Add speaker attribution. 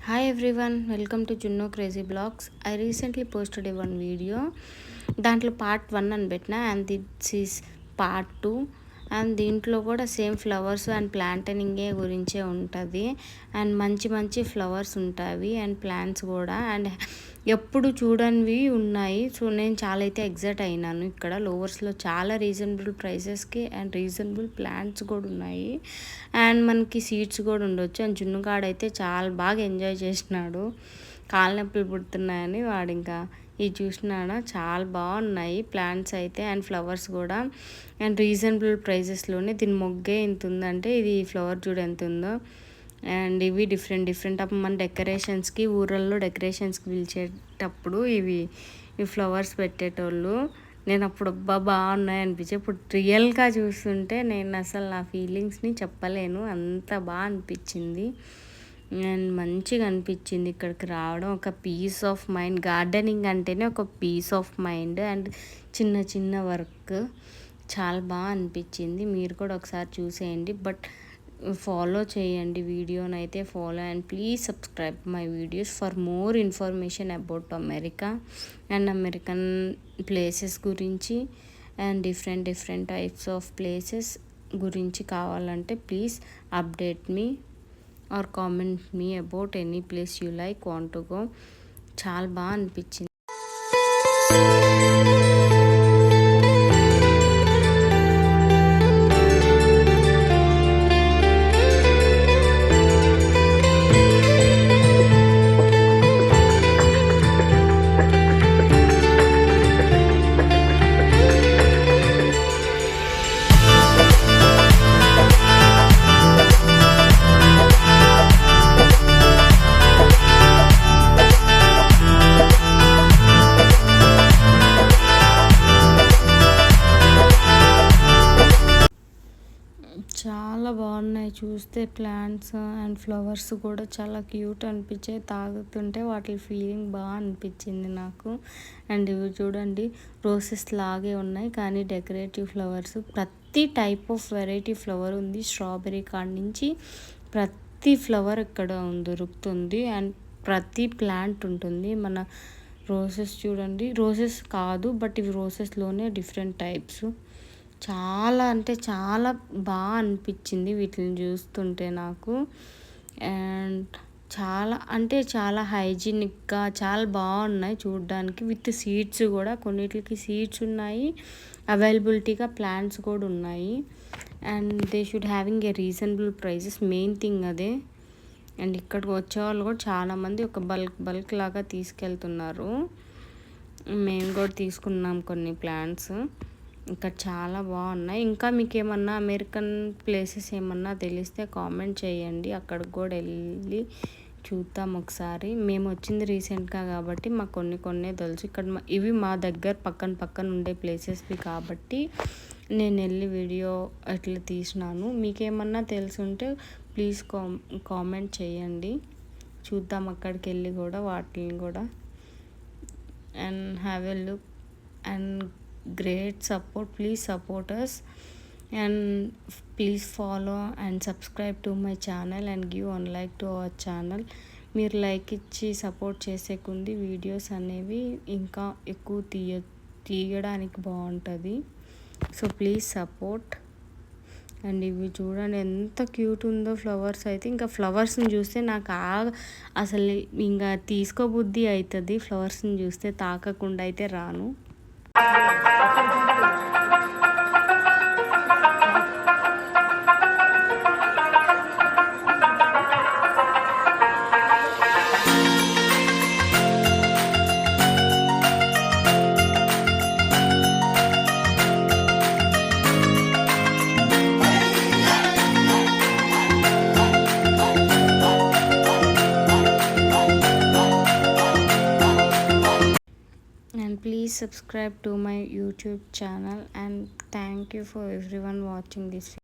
Speaker 1: Hi everyone, welcome to Junno Crazy Blogs. I recently posted a one video. దాంట్లో part 1 అని పెట్టిన and this is part 2 and దీంట్లో కూడా same flowers and ప్లాంటనింగే గురించే ఉంటుంది and మంచి మంచి ఫ్లవర్స్ ఉంటాయి అండ్ ప్లాంట్స్ కూడా అండ్ ఎప్పుడు చూడనివి ఉన్నాయి. సో నేను చాలా అయితే ఎగ్జైట్ అయినాను. ఇక్కడ లోవర్స్లో చాలా రీజనబుల్ ప్రైసెస్కి అండ్ రీజనబుల్ ప్లాంట్స్ కూడా ఉన్నాయి అండ్ మనకి సీట్స్ కూడా ఉండొచ్చు. అండ్ జున్నుగాడైతే చాలా బాగా ఎంజాయ్ చేసినాడు. కాళ్ళ నొప్పులు పుడుతున్నాయని వాడు ఇంకా ఇది చూసినాడా చాలా బాగున్నాయి ప్లాంట్స్ అయితే అండ్ ఫ్లవర్స్ కూడా అండ్ రీజనబుల్ ప్రైజెస్లోనే. దీని మొగ్గే ఎంత ఉందంటే ఇది ఫ్లవర్ చూడు ఎంత ఉందో. అండ్ ఇవి డిఫరెంట్ అప్పుడు మన డెకరేషన్స్కి ఊరల్లో డెకరేషన్స్కి పిలిచేటప్పుడు ఇవి ఫ్లవర్స్ పెట్టేటోళ్ళు. నేను అప్పుడు బాగున్నాయి అనిపించే. ఇప్పుడు రియల్గా చూస్తుంటే నేను అసలు నా ఫీలింగ్స్ని చెప్పలేను, అంత బాగా అనిపించింది అండ్ మంచిగా అనిపించింది ఇక్కడికి రావడం. ఒక పీస్ ఆఫ్ మైండ్, గార్డెనింగ్ అంటేనే ఒక పీస్ ఆఫ్ మైండ్ అండ్ చిన్న చిన్న వర్క్ చాలా బాగా అనిపించింది. మీరు కూడా ఒకసారి చూసేయండి, బట్ ఫాలో చేయండి వీడియోని అయితే follow and please subscribe my videos for more information about America and American places గురించి and different types of places గురించి కావాలంటే please update me or comment me about any place you like want to go. చాలా బాగా అనిపించింది. చాలా బాగున్నాయి చూస్తే plants and flowers కూడా చాలా క్యూట్ అనిపించాయి. తాగుతుంటే వాటి ఫీలింగ్ బాగా అనిపించింది నాకు. అండ్ ఇవి చూడండి రోసెస్ లాగే ఉన్నాయి కానీ డెకరేటివ్ ఫ్లవర్స్. ప్రతి టైప్ ఆఫ్ వెరైటీ ఫ్లవర్ ఉంది. స్ట్రాబెర్రీ కాడ నుంచి ప్రతి ఫ్లవర్ ఇక్కడ దొరుకుతుంది అండ్ ప్రతి ప్లాంట్ ఉంటుంది. మన రోసెస్ చూడండి, రోసెస్ కాదు బట్ ఇవి రోసెస్లోనే డిఫరెంట్ టైప్స్. చాలా అంటే చాలా బాగా అనిపించింది వీటిని చూస్తుంటే నాకు. అండ్ చాలా అంటే చాలా హైజీనిక్గా చాలా బాగున్నాయి చూడడానికి. విత్ సీడ్స్ కూడా, కొన్నిటికి సీడ్స్ ఉన్నాయి, అవైలబిలిటీగా ప్లాంట్స్ కూడా ఉన్నాయి and they should having a reasonable prices. Main thing అదే. అండ్ ఇక్కడికి వచ్చేవాళ్ళు కూడా చాలామంది ఒక బల్క్ లాగా తీసుకెళ్తున్నారు. మేము కూడా తీసుకున్నాం కొన్ని ప్లాంట్స్. ఇక్కడ చాలా బాగున్నాయి. ఇంకా మీకు ఏమన్నా అమెరికన్ ప్లేసెస్ ఏమన్నా తెలిస్తే కామెంట్ చేయండి, అక్కడికి కూడా వెళ్ళి చూద్దాం ఒకసారి. మేము వచ్చింది రీసెంట్గా కాబట్టి మాకు కొన్ని తెలుసు. ఇక్కడ ఇవి మా దగ్గర పక్కన ఉండే ప్లేసెస్వి కాబట్టి నేను వెళ్ళి వీడియో అట్లా తీసినాను. మీకేమన్నా తెలుసుంటే ప్లీజ్ కామెంట్ చేయండి, చూద్దాం అక్కడికి వెళ్ళి కూడా వాటిని కూడా. And have a look and great support. Please support us and please follow and subscribe to my channel and give one like to our channel. మీరు లైక్ ఇచ్చి సపోర్ట్ చేసే కొంది వీడియోస్ అనేవి ఇంకా ఎక్కువ తీయడానికి బాగుంటుంది. So please support. అండ్ ఇవి చూడండి ఎంత క్యూట్ ఉందో ఫ్లవర్స్ అయితే. ఇంకా ఫ్లవర్స్ని చూస్తే నాకు అసలు ఇంకా తీసుకోబుద్ధి అవుతుంది. ఫ్లవర్స్ని చూస్తే తాకకుండా అయితే రాను. And please subscribe to my YouTube channel and thank you for everyone watching this video.